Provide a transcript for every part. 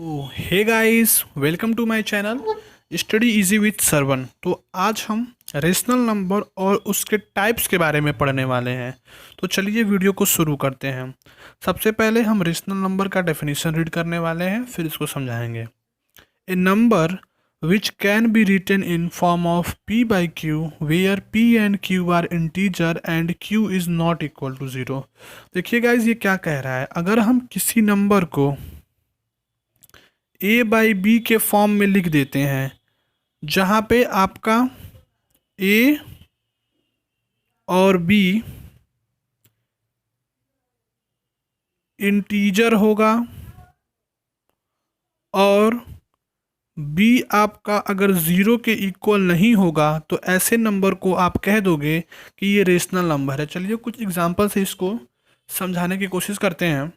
Hey guys, welcome to my channel study easy with Sarvan. तो आज हम रेशनल नंबर और उसके टाइप्स के बारे में पढ़ने वाले हैं। तो चलिए वीडियो को शुरू करते हैं। सबसे पहले हम रेशनल नंबर का डेफिनेशन रीड करने वाले हैं, फिर इसको समझाएंगे। A number which can be written in form of p by q where p and q are integer and q is not equal to zero. देखिए गाइज, ये क्या कह रहा है। अगर हम किसी नंबर को a बाई बी के फॉर्म में लिख देते हैं, जहाँ पे आपका a और b इंटीजर होगा और b आपका अगर ज़ीरो के इक्वल नहीं होगा, तो ऐसे नंबर को आप कह दोगे कि ये रेशनल नंबर है। चलिए कुछ एग्जांपल से इसको समझाने की कोशिश करते हैं।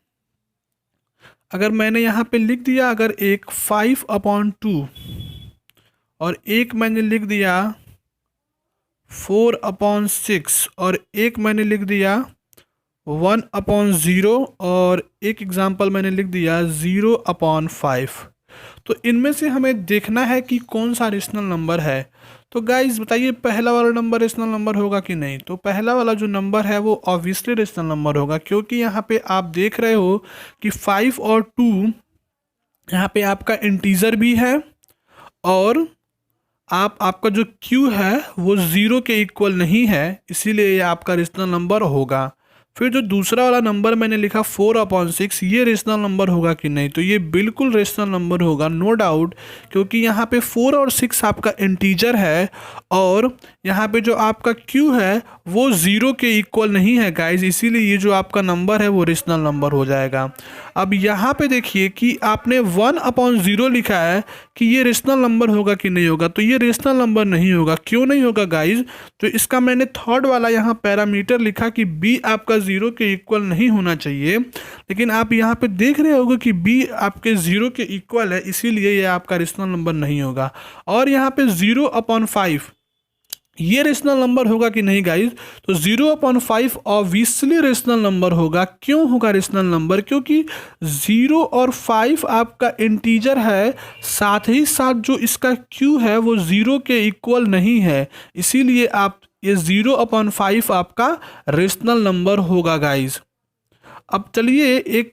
अगर मैंने यहाँ पे लिख दिया, अगर एक 5/2 और एक मैंने लिख दिया 4/6 और एक मैंने लिख दिया 1/0 और एक एग्जांपल मैंने लिख दिया 0/5, तो इनमें से हमें देखना है कि कौन सा रेशनल नंबर है। तो गाइज बताइए, पहला वाला नंबर रेशनल नंबर होगा कि नहीं? तो पहला वाला जो नंबर है वो ऑब्वियसली रेशनल नंबर होगा, क्योंकि यहाँ पे आप देख रहे हो कि 5 और 2 यहाँ पे आपका इंटीजर भी है और आपका जो Q है वो ज़ीरो के इक्वल नहीं है, इसीलिए ये आपका रेशनल नंबर होगा। फिर जो दूसरा वाला नंबर मैंने लिखा 4/6, ये रेशनल नंबर होगा कि नहीं? तो ये बिल्कुल रेशनल नंबर होगा, नो डाउट, क्योंकि यहाँ पे 4 और 6 आपका इंटीजर है और यहाँ पे जो आपका Q है वो ज़ीरो के इक्वल नहीं है गाइज, इसीलिए ये जो आपका नंबर है वो रेशनल नंबर हो जाएगा। अब यहाँ पे देखिए कि आपने 1/0 लिखा है कि ये रेशनल नंबर होगा कि नहीं होगा? तो ये रेशनल नंबर नहीं होगा। क्यों नहीं होगा गाइज? तो इसका मैंने थर्ड वाला यहाँ पैरामीटर लिखा कि b आपका ज़ीरो के इक्वल नहीं होना चाहिए, लेकिन आप यहाँ पे देख रहे होगे कि b आपके ज़ीरो के इक्वल है, इसीलिए ये आपका रेशनल नंबर नहीं होगा। और यहाँ पे 0/5 ये रेशनल नंबर होगा कि नहीं गाइज? तो 0/5 ऑब्वियसली रेशनल नंबर होगा। क्यों होगा रेशनल नंबर? क्योंकि 0 और 5 आपका इंटीजर है, साथ ही साथ जो इसका Q है वो ज़ीरो के इक्वल नहीं है, इसीलिए आप ये 0/5 आपका रेशनल नंबर होगा गाइज। अब चलिए एक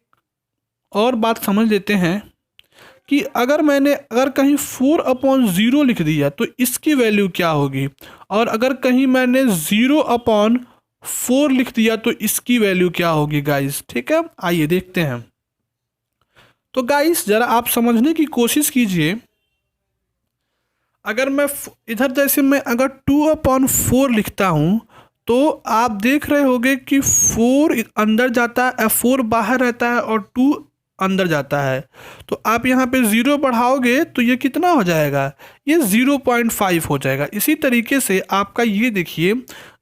और बात समझ लेते हैं कि अगर कहीं 4/0 लिख दिया तो इसकी वैल्यू क्या होगी, और अगर कहीं मैंने 0/4 लिख दिया तो इसकी वैल्यू क्या होगी गाइस। ठीक है, आइए देखते हैं। तो गाइस ज़रा आप समझने की कोशिश कीजिए। अगर मैं इधर जैसे मैं अगर 2/4 लिखता हूँ, तो आप देख रहे होंगे कि 4 अंदर जाता है, 4 बाहर रहता है और 2 अंदर जाता है। तो आप यहाँ पे 0 बढ़ाओगे तो ये कितना हो जाएगा? ये 0.5 हो जाएगा। इसी तरीके से आपका ये देखिए,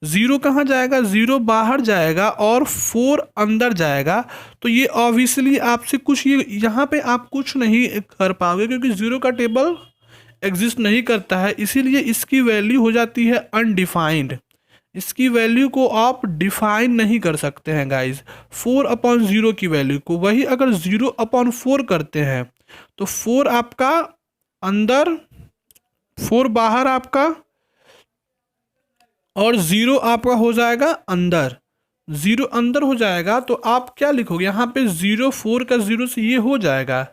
0 कहाँ जाएगा? 0 बाहर जाएगा और 4 अंदर जाएगा। तो ये ऑब्वियसली आपसे कुछ, ये यहाँ पे आप कुछ नहीं कर पाओगे, क्योंकि 0 का टेबल एग्जिस्ट नहीं करता है, इसीलिए इसकी वैल्यू हो जाती है अनडिफाइंड। इसकी वैल्यू को आप डिफाइन नहीं कर सकते हैं गाइज, 4/0 की वैल्यू को। वही अगर 0/4 करते हैं तो 4 आपका अंदर, 4 बाहर आपका और 0 आपका हो जाएगा अंदर। 0 अंदर हो जाएगा तो आप क्या लिखोगे? यहाँ पे 0, 4 का 0 से ये हो जाएगा।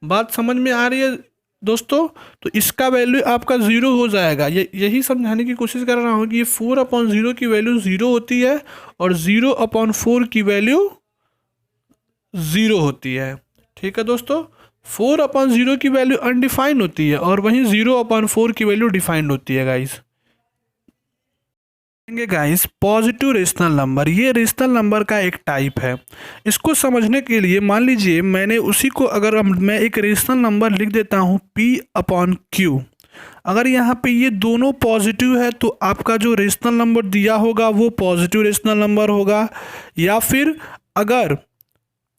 बात समझ में आ रही है दोस्तों? तो इसका वैल्यू आपका 0 हो जाएगा। यही समझाने की कोशिश कर रहा हूँ कि ये 4/0 की वैल्यू 0 होती है और 0/4 की वैल्यू 0 होती है। ठीक है दोस्तों, 4/0 की वैल्यू अनडिफाइंड होती है और वहीं 0/4 की वैल्यू डिफाइंड होती है guys. Guys, positive rational number, ये रेशनल नंबर का एक टाइप है। इसको समझने के लिए मान लीजिए मैंने उसी को, अगर मैं एक रेशनल नंबर लिख देता हूँ p/q। अगर यहाँ पे ये दोनों पॉजिटिव है तो आपका जो रेशनल नंबर दिया होगा वो पॉजिटिव रेशनल नंबर होगा, या फिर अगर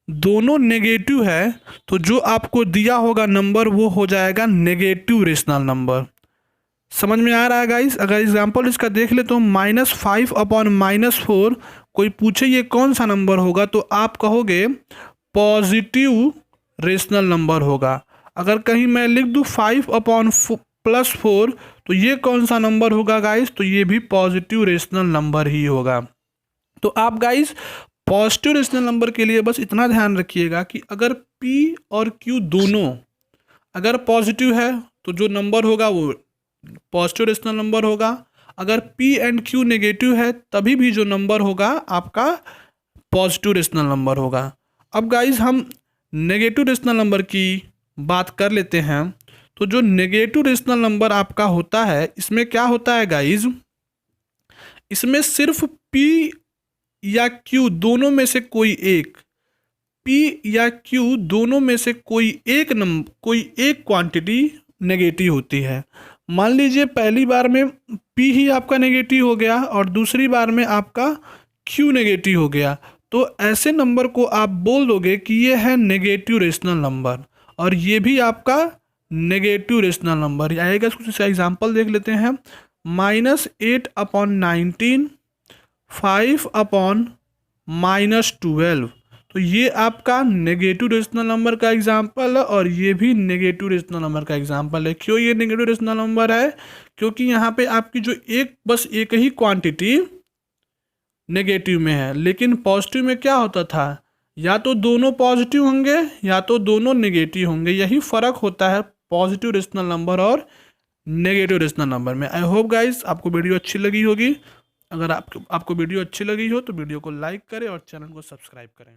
दोनों नेगेटिव है तो जो आपको दिया होगा नंबर वो हो जाएगा नेगेटिव रेशनल नंबर। समझ में आ रहा है गाइस? अगर एग्जांपल इसका देख ले तो -5/-4, कोई पूछे ये कौन सा नंबर होगा तो आप कहोगे पॉजिटिव रेशनल नंबर होगा। अगर कहीं मैं लिख दूँ 5/+4 तो ये कौन सा नंबर होगा गाइस? तो ये भी पॉजिटिव रेशनल नंबर ही होगा। तो आप गाइस पॉजिटिव रेशनल नंबर के लिए बस इतना ध्यान रखिएगा कि अगर P और Q दोनों अगर पॉजिटिव है तो जो नंबर होगा वो पॉजिटिव रेशनल नंबर होगा। अगर P एंड Q नेगेटिव है तभी भी जो नंबर होगा आपका पॉजिटिव रेशनल नंबर होगा। अब गाइस हम नेगेटिव रेशनल नंबर की बात कर लेते हैं। तो जो नेगेटिव रेशनल नंबर आपका होता है इसमें क्या होता है गाइस? इसमें सिर्फ P या Q दोनों में से कोई एक P या Q दोनों में से कोई एक क्वांटिटी नेगेटिव होती है। मान लीजिए पहली बार में P ही आपका नेगेटिव हो गया और दूसरी बार में आपका Q नेगेटिव हो गया, तो ऐसे नंबर को आप बोल दोगे कि ये है नेगेटिव रेशनल नंबर और ये भी आपका नेगेटिव रेशनल नंबर आएगा। कुछ एग्जाम्पल देख लेते हैं। -8/19, 5/-12, तो ये आपका नेगेटिव रेशनल नंबर का एग्जाम्पल है और ये भी नेगेटिव रेशनल नंबर का एग्जाम्पल है। क्यों ये नेगेटिव रेशनल नंबर है? क्योंकि यहाँ पे आपकी जो बस एक ही क्वांटिटी नेगेटिव में है, लेकिन पॉजिटिव में क्या होता था? या तो दोनों पॉजिटिव होंगे या तो दोनों नेगेटिव होंगे। यही फ़र्क होता है पॉजिटिव रेशनल नंबर और नेगेटिव रेशनल नंबर में। आई होप गाइस आपको वीडियो अच्छी लगी होगी। अगर आपको वीडियो अच्छी लगी हो तो वीडियो को लाइक करें और चैनल को सब्सक्राइब करें।